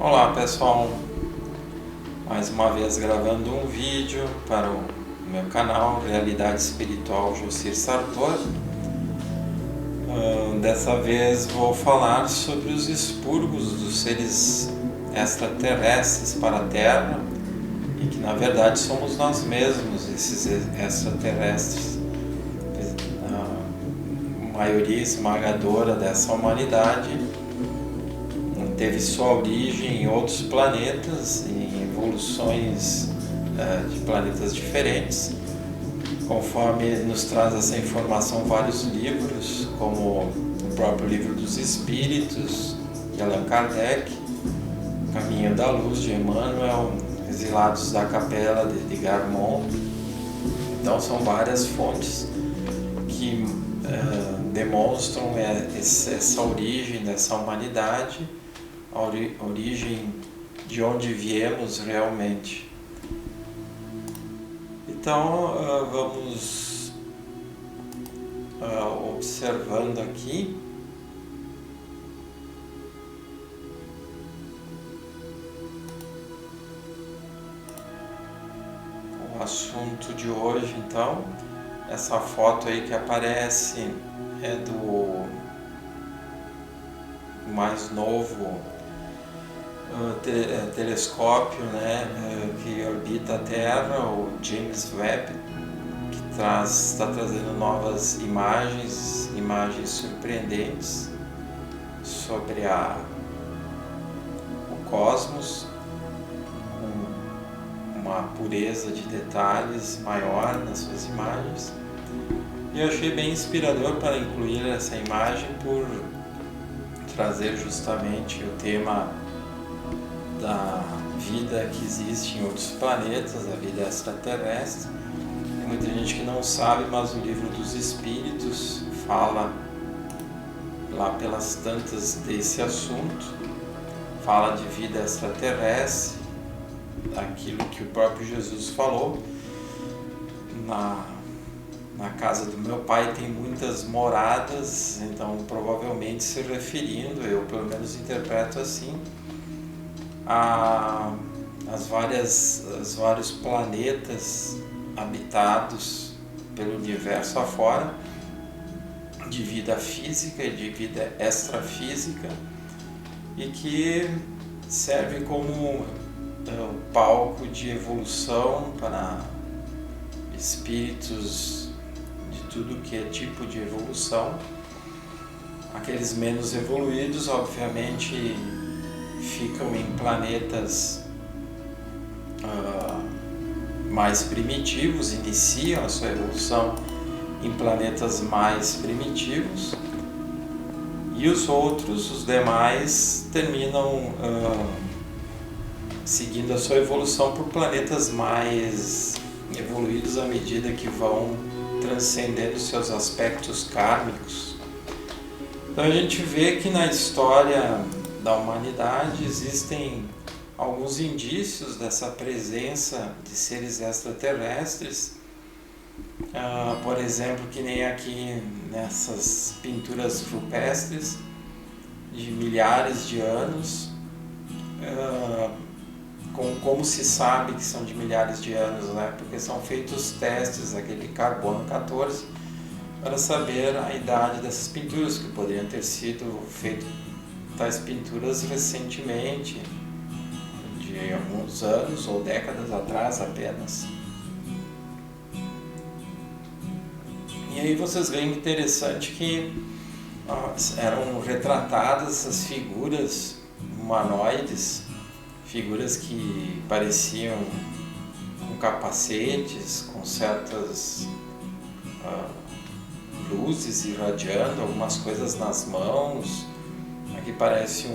Olá pessoal, mais uma vez gravando um vídeo para o meu canal Realidade Espiritual Jocir Sartor. Dessa vez vou falar sobre os expurgos dos seres extraterrestres para a Terra e que na verdade somos nós mesmos, esses extraterrestres. A maioria esmagadora dessa humanidade teve sua origem em outros planetas, em evoluções de planetas diferentes. Conforme nos traz essa informação vários livros, como o próprio Livro dos Espíritos, de Allan Kardec, Caminho da Luz, de Emmanuel, Exilados da Capela, de Edgar Mondo. Então são várias fontes que demonstram essa origem dessa humanidade, a origem de onde viemos realmente. Então vamos observando aqui o assunto de hoje. Então, essa foto aí que aparece é do mais novo telescópio, que orbita a Terra, o James Webb, que está trazendo novas imagens surpreendentes sobre o cosmos, com uma pureza de detalhes maior nas suas imagens. E eu achei bem inspirador para incluir essa imagem por trazer justamente o tema da vida que existe em outros planetas, a vida extraterrestre. Tem muita gente que não sabe, mas o Livro dos Espíritos fala lá pelas tantas desse assunto, fala de vida extraterrestre, aquilo que o próprio Jesus falou: na casa do meu pai tem muitas moradas. Então provavelmente se referindo, eu pelo menos interpreto assim, as vários planetas habitados pelo universo afora, de vida física e de vida extrafísica, e que serve como palco de evolução para espíritos de tudo que é tipo de evolução. Aqueles menos evoluídos, obviamente, ficam em planetas mais primitivos, iniciam a sua evolução em planetas mais primitivos, e os outros, os demais, terminam seguindo a sua evolução por planetas mais evoluídos à medida que vão transcendendo seus aspectos kármicos. Então a gente vê que na história da humanidade existem alguns indícios dessa presença de seres extraterrestres, por exemplo, que nem aqui nessas pinturas rupestres de milhares de anos. Como se sabe que são de milhares de anos, porque são feitos testes daquele carbono 14 para saber a idade dessas pinturas, que poderiam ter sido feitas tais pinturas recentemente, de alguns anos ou décadas atrás apenas. E aí vocês veem interessante que eram retratadas essas figuras humanoides, figuras que pareciam com capacetes, com certas luzes irradiando, algumas coisas nas mãos. Aqui parece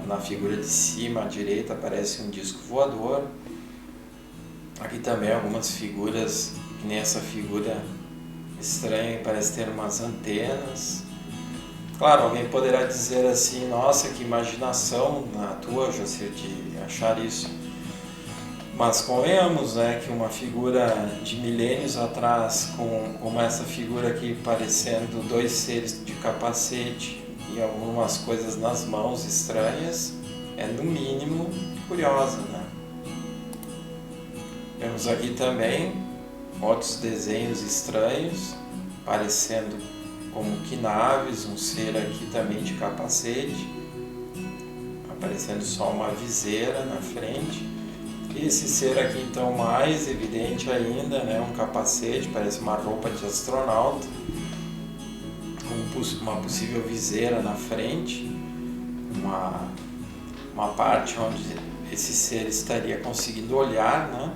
na figura de cima à direita parece um disco voador. Aqui também algumas figuras, que nem essa figura estranha, parece ter umas antenas. Claro, alguém poderá dizer assim: nossa, que imaginação na tua, Jocir, de achar isso. Mas convenhamos, que uma figura de milênios atrás, como essa figura aqui, parecendo dois seres de capacete e algumas coisas nas mãos estranhas, é no mínimo curiosa, né? Vemos aqui também outros desenhos estranhos, parecendo como que naves, um ser aqui também de capacete, aparecendo só uma viseira na frente. E esse ser aqui então mais evidente ainda, né? Um capacete, parece uma roupa de astronauta, com uma possível viseira na frente, uma parte onde esse ser estaria conseguindo olhar, né?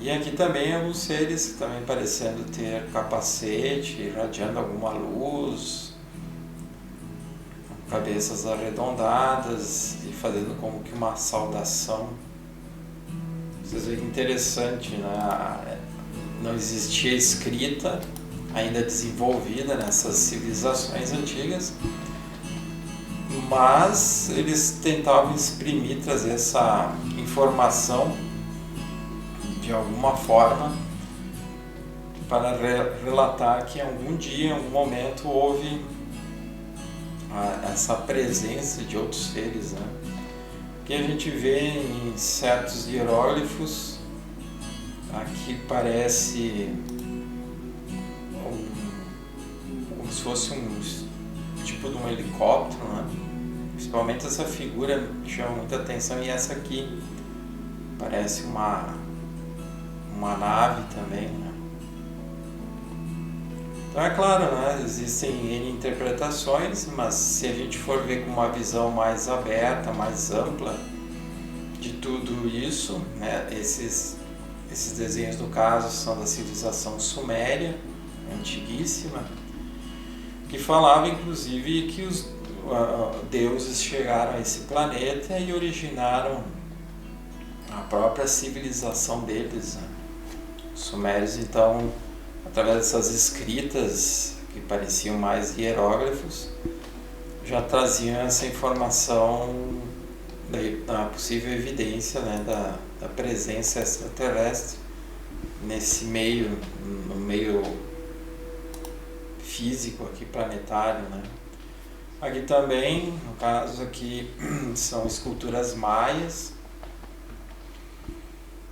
E aqui também alguns seres também parecendo ter capacete, irradiando alguma luz, com cabeças arredondadas e fazendo como que uma saudação. Vocês veem que interessante, né? Não existia escrita ainda desenvolvida nessas civilizações antigas, mas eles tentavam exprimir, trazer essa informação de alguma forma para relatar que em algum dia, em algum momento houve essa presença de outros seres, né? Que a gente vê em certos hieróglifos. Aqui parece como se fosse um tipo de um helicóptero, né? Principalmente essa figura chama muita atenção, e essa aqui parece uma nave também, né? Então é claro, né? Existem N interpretações, mas se a gente for ver com uma visão mais aberta, mais ampla de tudo isso, né? Esses desenhos, no caso, são da civilização suméria, antiguíssima, que falava inclusive que os deuses chegaram a esse planeta e originaram a própria civilização deles, né? Os sumérios, então, através dessas escritas que pareciam mais hieróglifos, já traziam essa informação da possível evidência, né, da presença extraterrestre nesse meio, no meio físico aqui, planetário, né? Aqui também, no caso aqui, são esculturas maias.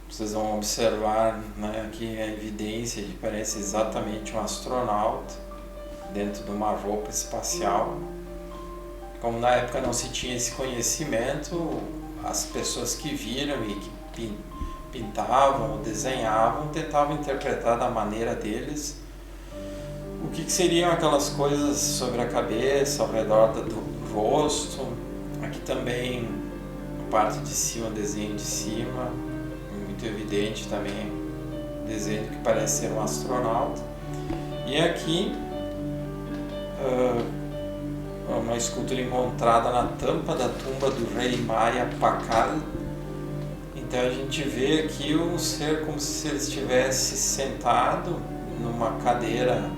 Vocês vão observar, né, aqui a evidência de que parece exatamente um astronauta dentro de uma roupa espacial. Como na época não se tinha esse conhecimento, as pessoas que viram e que pintavam ou desenhavam tentavam interpretar da maneira deles o que seriam aquelas coisas sobre a cabeça, ao redor do rosto. Aqui também, a parte de cima, o desenho de cima, muito evidente também, desenho que parece ser um astronauta. E aqui uma escultura encontrada na tampa da tumba do rei Maia Pakal. Então a gente vê aqui um ser como se ele estivesse sentado numa cadeira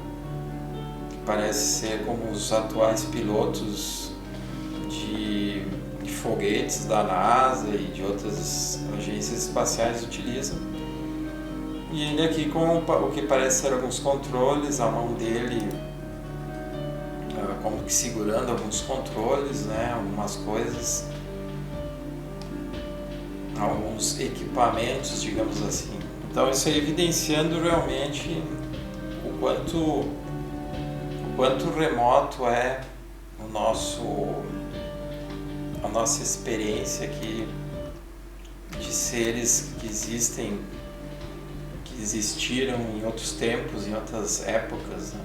que parece ser como os atuais pilotos de foguetes da NASA e de outras agências espaciais utilizam. E ele aqui com o que parece ser alguns controles, a mão dele como que segurando alguns controles, né, algumas coisas, alguns equipamentos, digamos assim. Então isso aí evidenciando realmente o quanto remoto é a nossa experiência aqui de seres que existem, que existiram em outros tempos, em outras épocas, né?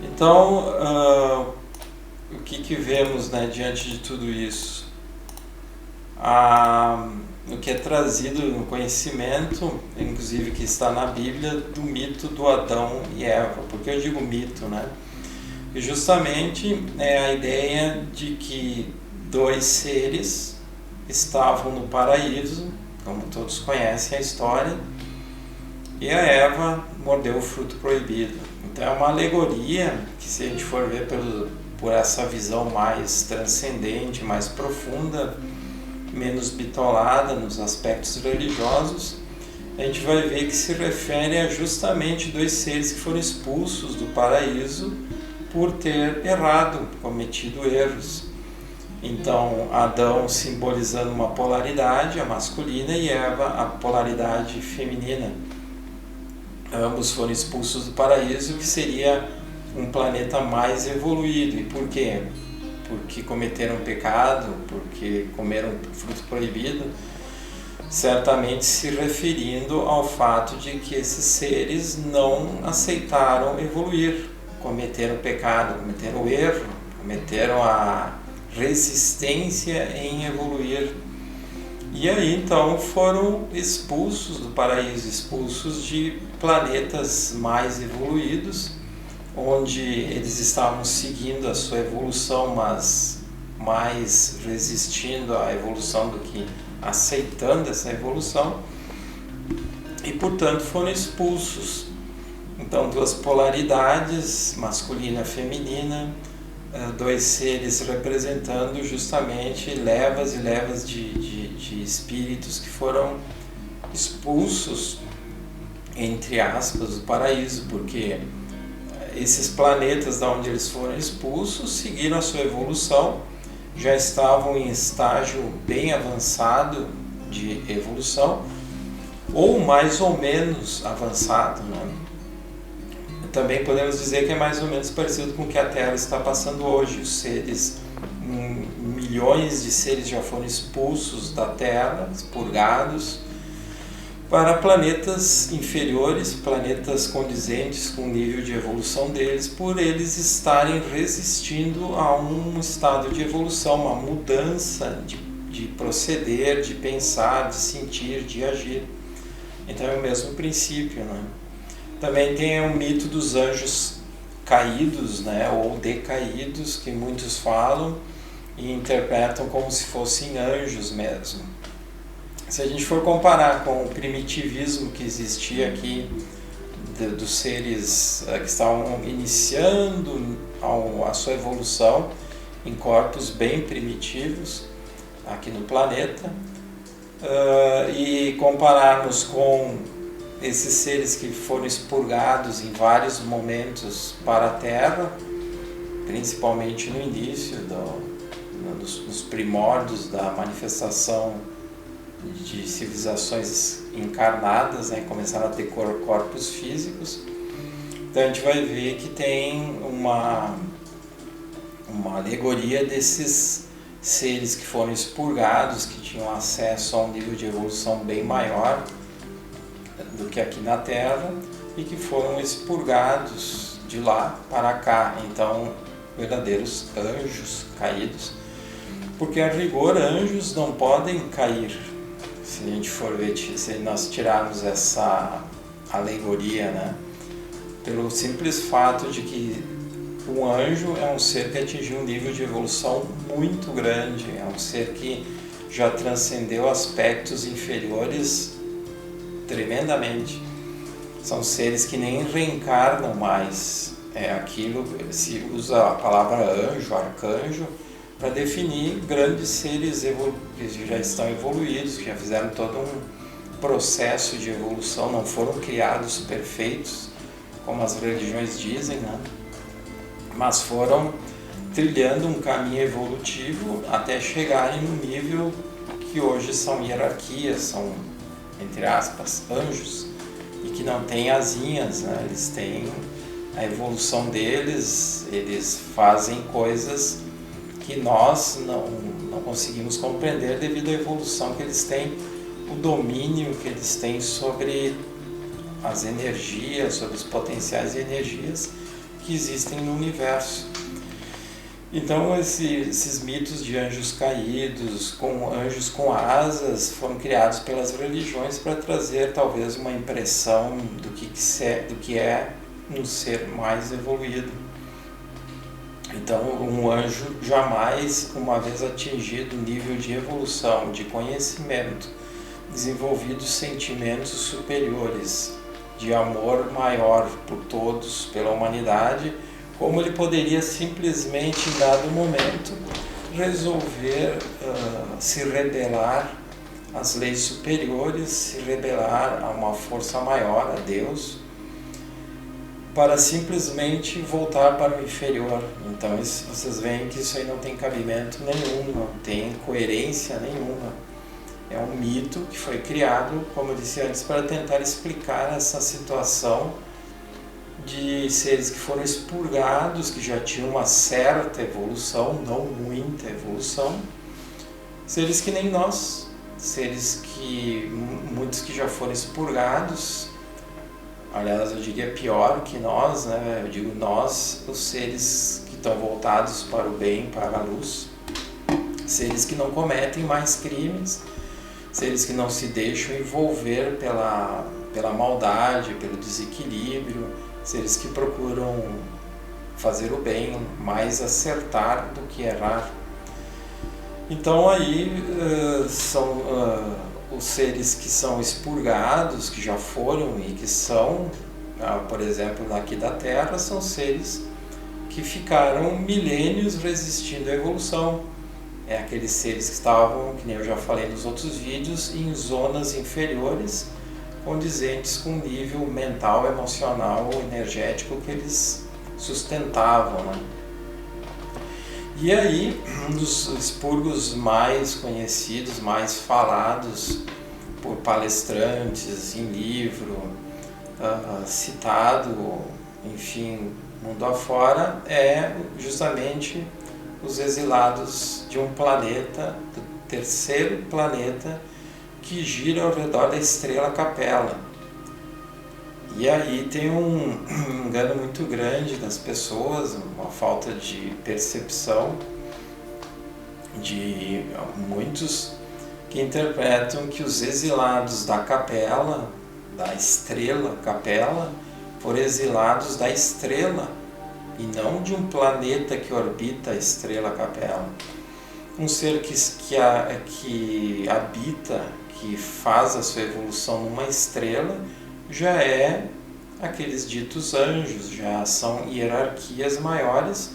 Então, o que vemos, né, diante de tudo isso? O que é trazido no conhecimento, inclusive que está na Bíblia, do mito do Adão e Eva. Por que eu digo mito, né? E justamente é a ideia de que dois seres estavam no paraíso, como todos conhecem a história, e a Eva mordeu o fruto proibido. Então é uma alegoria que, se a gente for ver por essa visão mais transcendente, mais profunda, menos bitolada nos aspectos religiosos, a gente vai ver que se refere a justamente dois seres que foram expulsos do paraíso por ter errado, cometido erros. Então, Adão simbolizando uma polaridade, a masculina, e Eva, a polaridade feminina. Ambos foram expulsos do paraíso, que seria um planeta mais evoluído. E por quê? Porque cometeram pecado, porque comeram fruto proibido, certamente se referindo ao fato de que esses seres não aceitaram evoluir, cometeram pecado, cometeram erro, cometeram a resistência em evoluir. E aí então foram expulsos do paraíso, expulsos de planetas mais evoluídos, onde eles estavam seguindo a sua evolução, mas mais resistindo à evolução do que aceitando essa evolução, e portanto foram expulsos. Então, duas polaridades, masculina e feminina, dois seres representando justamente levas e levas de espíritos que foram expulsos, entre aspas, do paraíso, porque esses planetas de onde eles foram expulsos seguiram a sua evolução, já estavam em estágio bem avançado de evolução, ou mais ou menos avançado, né? Também podemos dizer que é mais ou menos parecido com o que a Terra está passando hoje. Os seres, milhões de seres já foram expulsos da Terra, expurgados, para planetas inferiores, planetas condizentes com o nível de evolução deles, por eles estarem resistindo a um estado de evolução, uma mudança de proceder, de pensar, de sentir, de agir. Então é o mesmo princípio, né? Também tem o mito dos anjos caídos, né, ou decaídos, que muitos falam e interpretam como se fossem anjos mesmo. Se a gente for comparar com o primitivismo que existia aqui, dos seres que estavam iniciando a sua evolução em corpos bem primitivos aqui no planeta, e compararmos com esses seres que foram expurgados em vários momentos para a Terra, principalmente no início, nos primórdios da manifestação de civilizações encarnadas, né, começaram a ter corpos físicos. Então a gente vai ver que tem uma alegoria desses seres que foram expurgados, que tinham acesso a um nível de evolução bem maior do que aqui na Terra, e que foram expurgados de lá para cá. Então, verdadeiros anjos caídos, porque a rigor anjos não podem cair. Se a gente for ver, se nós tirarmos essa alegoria, né, pelo simples fato de que um anjo é um ser que atingiu um nível de evolução muito grande, é um ser que já transcendeu aspectos inferiores tremendamente. São seres que nem reencarnam mais. Aquilo se usa a palavra anjo, arcanjo, para definir grandes seres que já estão evoluídos, que já fizeram todo um processo de evolução, não foram criados perfeitos, como as religiões dizem, né? Mas foram trilhando um caminho evolutivo até chegarem no nível que hoje são hierarquias, são, entre aspas, anjos, e que não têm asinhas, né? Eles têm a evolução deles, eles fazem coisas que nós não conseguimos compreender devido à evolução que eles têm, o domínio que eles têm sobre as energias, sobre os potenciais de energias que existem no universo. Então esses mitos de anjos caídos, com anjos com asas, foram criados pelas religiões para trazer talvez uma impressão do que é um ser mais evoluído. Então um anjo jamais, uma vez atingido o nível de evolução, de conhecimento, desenvolvido sentimentos superiores, de amor maior por todos, pela humanidade, como ele poderia simplesmente, em dado momento, resolver se rebelar às leis superiores, se rebelar a uma força maior, a Deus, para simplesmente voltar para o inferior. Então vocês veem que isso aí não tem cabimento nenhum, não tem coerência nenhuma. É um mito que foi criado, como eu disse antes, para tentar explicar essa situação de seres que foram expurgados, que já tinham uma certa evolução, não muita evolução, seres que nem nós, seres que muitos que já foram expurgados. Aliás, eu diria pior que nós, né? Eu digo nós, os seres que estão voltados para o bem, para a luz, seres que não cometem mais crimes, seres que não se deixam envolver pela maldade, pelo desequilíbrio, seres que procuram fazer o bem, mais acertar do que errar. Então aí são os seres que são expurgados, que já foram e que são, por exemplo, aqui da Terra, são seres que ficaram milênios resistindo à evolução. É aqueles seres que estavam, que nem eu já falei nos outros vídeos, em zonas inferiores, condizentes com o nível mental, emocional, energético que eles sustentavam, né? E aí, um dos expurgos mais conhecidos, mais falados por palestrantes, em livro, citado, enfim, mundo afora, é justamente os exilados de um planeta, do terceiro planeta, que gira ao redor da estrela Capella. E aí tem um engano muito grande das pessoas, uma falta de percepção de muitos que interpretam que os exilados da Capella, da estrela Capella, foram exilados da estrela e não de um planeta que orbita a estrela Capella. Um ser que habita, que faz a sua evolução numa estrela, já é aqueles ditos anjos, já são hierarquias maiores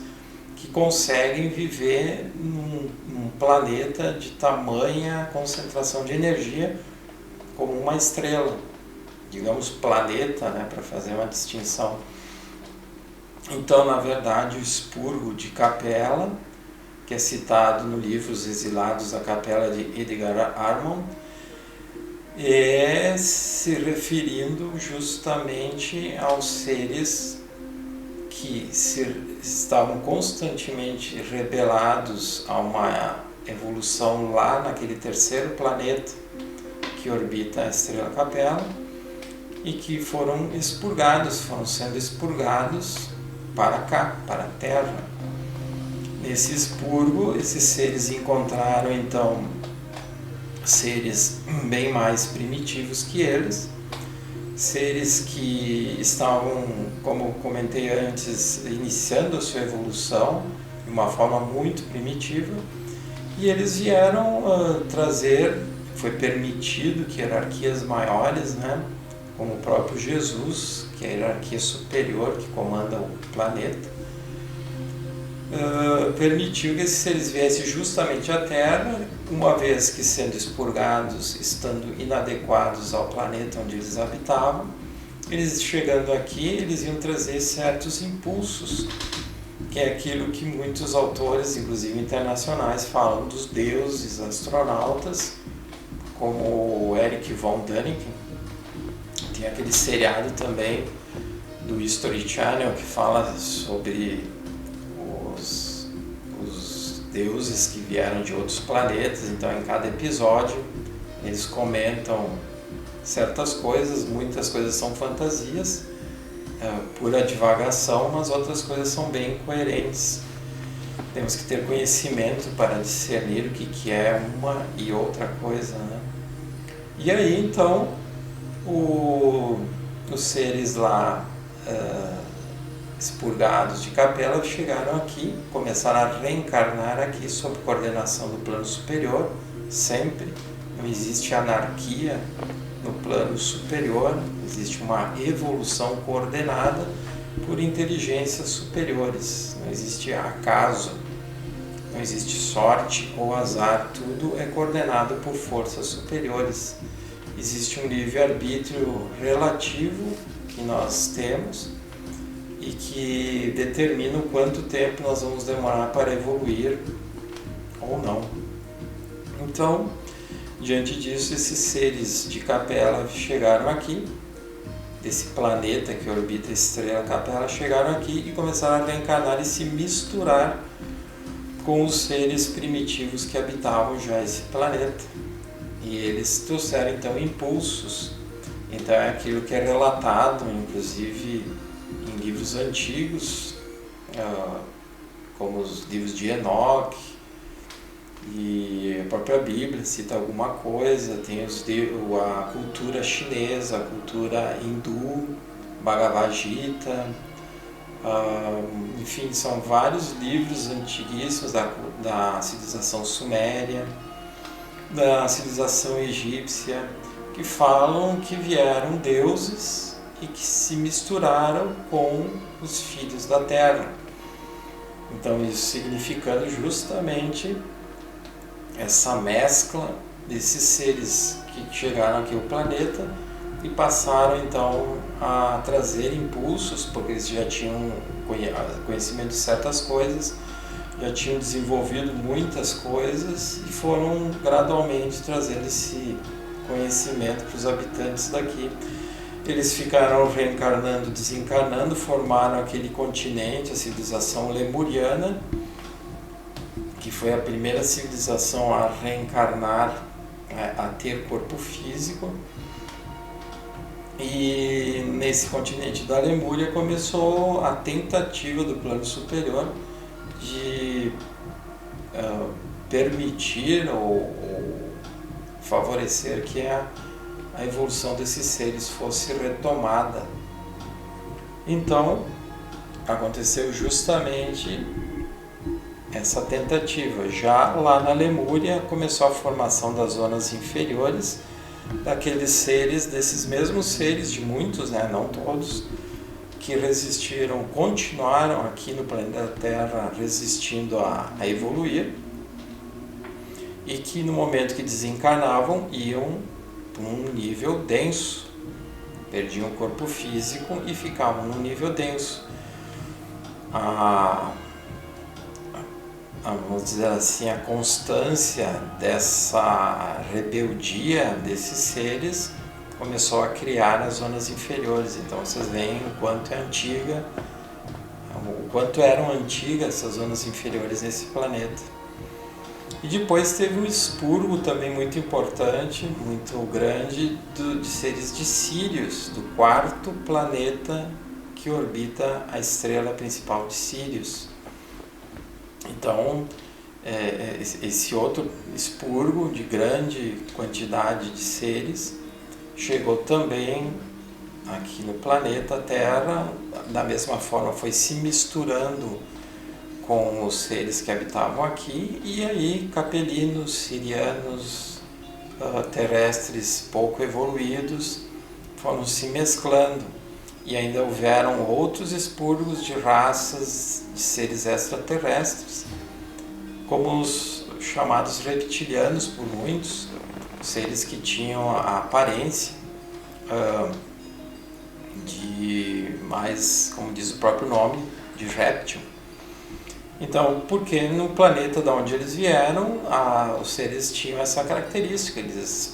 que conseguem viver num planeta de tamanha concentração de energia como uma estrela, digamos planeta, né, para fazer uma distinção. Então, na verdade, o expurgo de Capella, que é citado no livro Os Exilados da Capella de Edgar Armond, é se referindo justamente aos seres que estavam constantemente rebelados a uma evolução lá naquele terceiro planeta que orbita a estrela Capella e que foram sendo expurgados para cá, para a Terra. Nesse expurgo, esses seres encontraram então seres bem mais primitivos que eles, seres que estavam, como comentei antes, iniciando a sua evolução de uma forma muito primitiva, e eles vieram trazer, foi permitido que hierarquias maiores, né, como o próprio Jesus, que é a hierarquia superior que comanda o planeta, permitiu que esses seres viessem justamente à Terra, uma vez que sendo expurgados, estando inadequados ao planeta onde eles habitavam, eles chegando aqui, eles iam trazer certos impulsos, que é aquilo que muitos autores, inclusive internacionais, falam dos deuses astronautas, como o Erich von Däniken. Tem aquele seriado também do History Channel que fala sobre os deuses que vieram de outros planetas. Então, em cada episódio, eles comentam certas coisas, muitas coisas são fantasias, pura divagação, mas outras coisas são bem coerentes. Temos que ter conhecimento para discernir o que é uma e outra coisa, né? E aí, então, os seres lá expurgados de Capella chegaram aqui, começaram a reencarnar aqui sob coordenação do plano superior, sempre. Não existe anarquia no plano superior, existe uma evolução coordenada por inteligências superiores. Não existe acaso, não existe sorte ou azar, tudo é coordenado por forças superiores. Existe um livre-arbítrio relativo que nós temos, e que determinam quanto tempo nós vamos demorar para evoluir ou não. Então, diante disso, esses seres de Capela chegaram aqui, desse planeta que orbita a estrela Capela, chegaram aqui e começaram a reencarnar e se misturar com os seres primitivos que habitavam já esse planeta. E eles trouxeram então impulsos. Então é aquilo que é relatado, inclusive em livros antigos, como os livros de Enoque, e a própria Bíblia cita alguma coisa, tem a cultura chinesa, a cultura hindu, Bhagavad Gita, enfim, são vários livros antiguíssimos da civilização suméria, da civilização egípcia, que falam que vieram deuses e que se misturaram com os filhos da terra. Então isso significando justamente essa mescla desses seres que chegaram aqui ao planeta e passaram então a trazer impulsos, porque eles já tinham conhecimento de certas coisas, já tinham desenvolvido muitas coisas e foram gradualmente trazendo esse conhecimento para os habitantes daqui. Eles ficaram reencarnando, desencarnando, formaram aquele continente, a civilização lemuriana, que foi a primeira civilização a reencarnar, a ter corpo físico. E nesse continente da Lemúria começou a tentativa do plano superior de permitir ou favorecer que a evolução desses seres fosse retomada. Então, aconteceu justamente essa tentativa. Já lá na Lemúria começou a formação das zonas inferiores, daqueles seres, desses mesmos seres, de muitos, não todos, que resistiram, continuaram aqui no planeta Terra resistindo a evoluir, e que no momento que desencarnavam iam para um nível denso, perdiam o corpo físico e ficavam num nível denso. Vamos dizer assim, a constância dessa rebeldia desses seres começou a criar as zonas inferiores. Então vocês veem o quanto eram antigas essas zonas inferiores nesse planeta. E depois teve um expurgo também muito importante, muito grande, de seres de Sírius, do quarto planeta que orbita a estrela principal de Sírius. Então, esse outro expurgo de grande quantidade de seres chegou também aqui no planeta Terra, da mesma forma foi se misturando com os seres que habitavam aqui, e aí capelinos, sirianos, terrestres pouco evoluídos foram se mesclando. E ainda houveram outros expurgos de raças de seres extraterrestres, como os chamados reptilianos por muitos, seres que tinham a aparência de mais, como diz o próprio nome, de réptil. Então, porque no planeta de onde eles vieram, os seres tinham essa característica,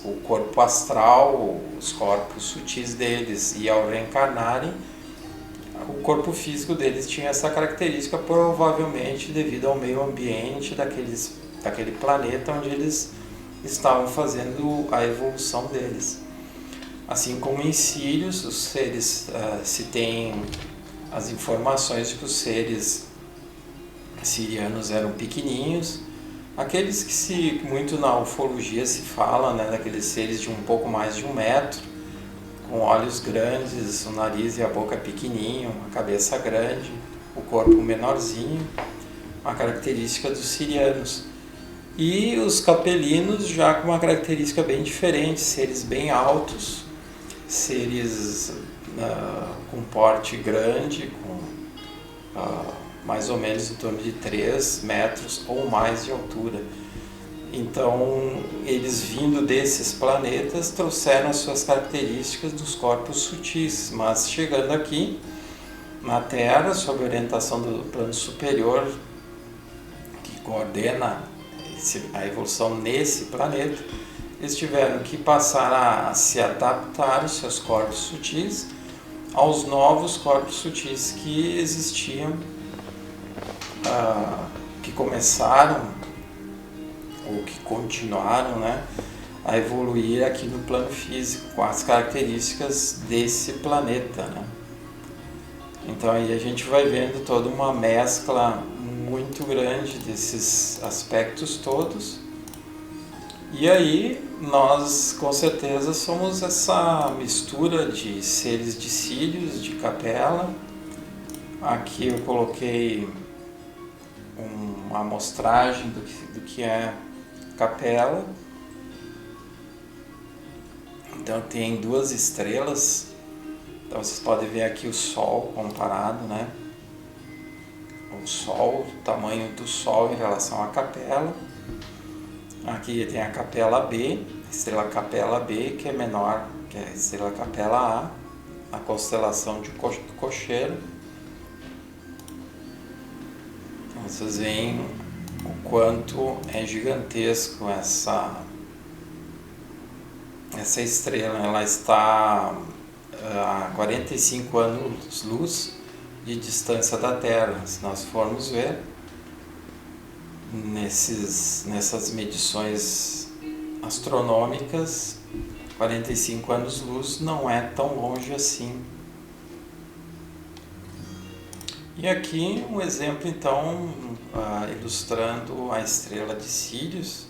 o corpo astral, os corpos sutis deles, e ao reencarnarem, o corpo físico deles tinha essa característica, provavelmente devido ao meio ambiente daquele planeta onde eles estavam fazendo a evolução deles. Assim como em Sírius, os seres, se tem as informações de que os seres sirianos eram pequeninhos, aqueles que muito na ufologia se fala, daqueles seres de um pouco mais de 1 metro, com olhos grandes, o nariz e a boca pequenininho, a cabeça grande, o corpo menorzinho, uma característica dos sirianos. E os capelinos já com uma característica bem diferente, seres bem altos, seres com porte grande, com mais ou menos em torno de 3 metros ou mais de altura. Então, eles vindo desses planetas trouxeram as suas características dos corpos sutis, mas chegando aqui, na Terra, sob orientação do plano superior que coordena a evolução nesse planeta. Eles tiveram que passar a se adaptar os seus corpos sutis aos novos corpos sutis que existiam, que começaram ou que continuaram, né, a evoluir aqui no plano físico com as características desse planeta, né? Então aí a gente vai vendo toda uma mescla muito grande desses aspectos todos. E aí nós com certeza somos essa mistura de seres de cílios, de capela. Aqui eu coloquei uma amostragem do que é capela. Então tem duas estrelas. Então vocês podem ver aqui o Sol comparado, né? O Sol, o tamanho do Sol em relação à capela. Aqui tem a capela B, a estrela capela B, que é menor que a estrela capela A constelação de Cocheiro. Então vocês veem o quanto é gigantesco essa estrela. Ela está a 45 anos-luz de distância da Terra. Se nós formos ver nessas medições astronômicas, 45 anos-luz não é tão longe assim. E aqui um exemplo então ilustrando a estrela de Sírius.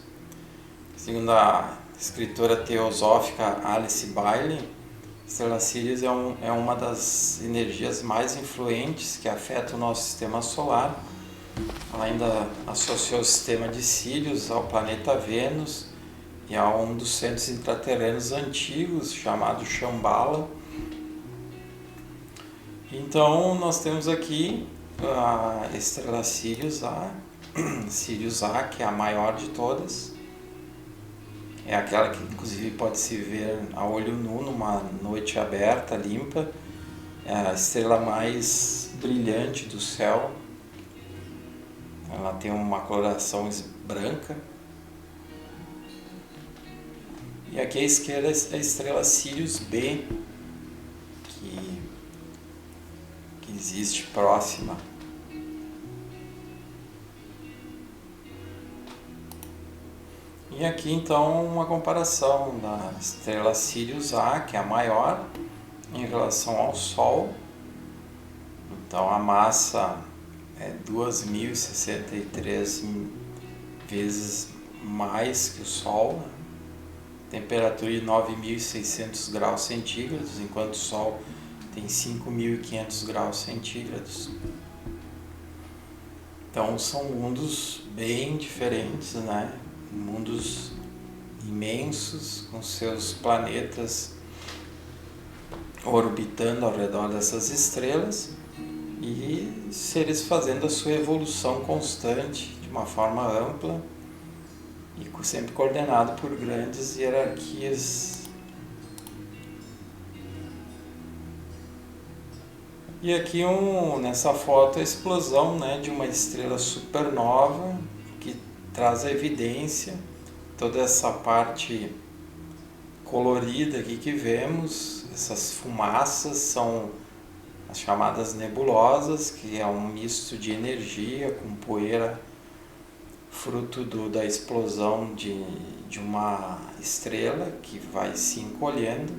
Segundo a escritora teosófica Alice Bailey, a estrela Sírius é uma das energias mais influentes que afeta o nosso sistema solar. Ela ainda associou o sistema de Sírius ao planeta Vênus e a um dos centros intraterrenos antigos chamado Shambhala. Então nós temos aqui a estrela Sirius A, que é a maior de todas. É aquela que inclusive pode se ver a olho nu numa noite aberta, limpa. É a estrela mais brilhante do céu. Ela tem uma coloração branca. E aqui à esquerda é a estrela Sirius B, que existe próxima. E aqui então uma comparação da estrela Sirius A, que é a maior, em relação ao Sol. Então a massa é 2.063 vezes mais que o Sol, temperatura de 9.600 graus centígrados, enquanto o Sol tem 5.500 graus centígrados. Então são mundos bem diferentes, né? Mundos imensos, com seus planetas orbitando ao redor dessas estrelas e seres fazendo a sua evolução constante de uma forma ampla e sempre coordenado por grandes hierarquias. E aqui nessa foto a explosão, né, de uma estrela supernova que traz a evidência, toda essa parte colorida aqui que vemos. Essas fumaças são as chamadas nebulosas, que é um misto de energia com poeira, fruto da explosão de uma estrela que vai se encolhendo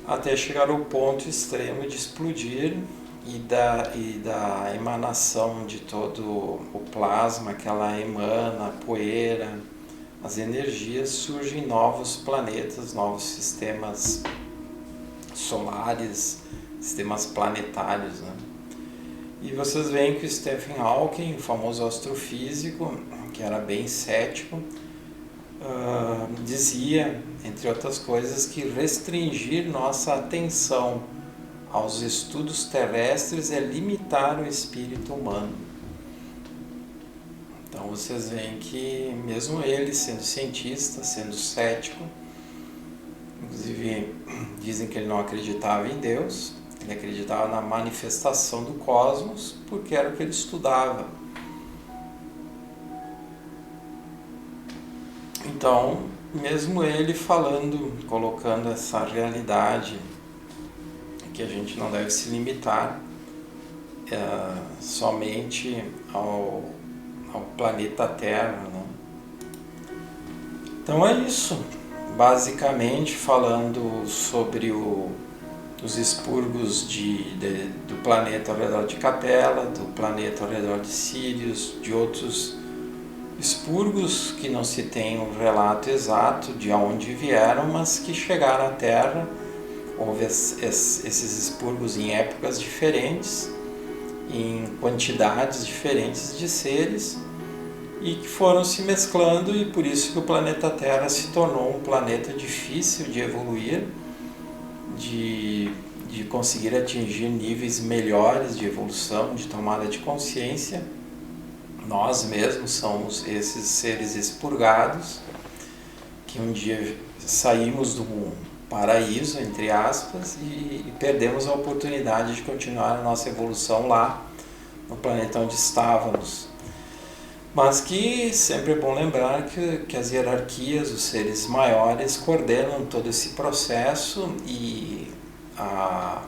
até chegar ao ponto extremo de explodir e da emanação de todo o plasma que ela emana, a poeira, as energias, surgem novos planetas, novos sistemas solares, sistemas planetários, né? E vocês veem que o Stephen Hawking, o famoso astrofísico, que era bem cético, dizia, entre outras coisas, que restringir nossa atenção aos estudos terrestres é limitar o espírito humano. Então vocês veem que mesmo ele, sendo cientista, sendo cético, inclusive dizem que ele não acreditava em Deus, ele Ele acreditava na manifestação do cosmos porque era o que ele estudava. Então, mesmo ele falando, colocando essa realidade que a gente não deve se limitar somente ao planeta Terra, né? Então é isso, basicamente falando sobre os expurgos do planeta ao redor de Capella, do planeta ao redor de Sirius, de outros expurgos que não se tem um relato exato de onde vieram, mas que chegaram à Terra. Houve esses expurgos em épocas diferentes, em quantidades diferentes de seres, e que foram se mesclando, e por isso que o planeta Terra se tornou um planeta difícil de evoluir, de conseguir atingir níveis melhores de evolução, de tomada de consciência. Nós mesmos somos esses seres expurgados, que um dia saímos do paraíso, entre aspas, e perdemos a oportunidade de continuar a nossa evolução lá, no planeta onde estávamos. Mas que sempre é bom lembrar que as hierarquias, os seres maiores, coordenam todo esse processo, e a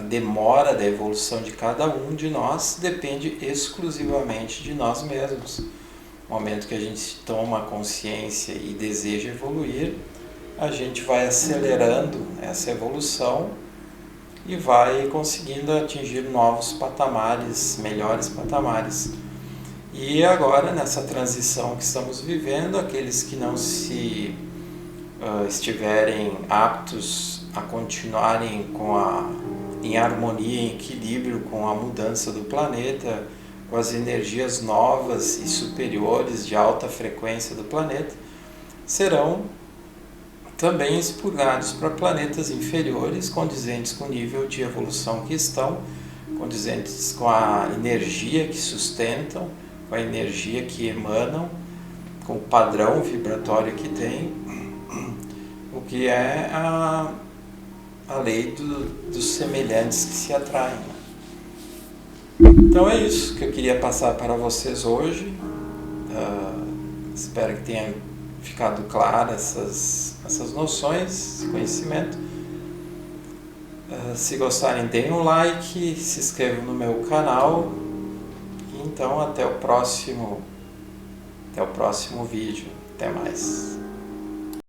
demora da evolução de cada um de nós depende exclusivamente de nós mesmos. No momento que a gente toma consciência e deseja evoluir, a gente vai acelerando essa evolução e vai conseguindo atingir novos patamares, melhores patamares. E agora, nessa transição que estamos vivendo, aqueles que não estiverem aptos a continuarem em harmonia, em equilíbrio com a mudança do planeta, com as energias novas e superiores de alta frequência do planeta, serão também expurgados para planetas inferiores, condizentes com o nível de evolução que estão, condizentes com a energia que sustentam, com a energia que emanam, com o padrão vibratório que tem, o que é a lei dos semelhantes que se atraem. Então é isso que eu queria passar para vocês hoje. Espero que tenha ficado claro essas noções, esse conhecimento. Se gostarem, deem um like, se inscrevam no meu canal. Então até o próximo vídeo. Até mais.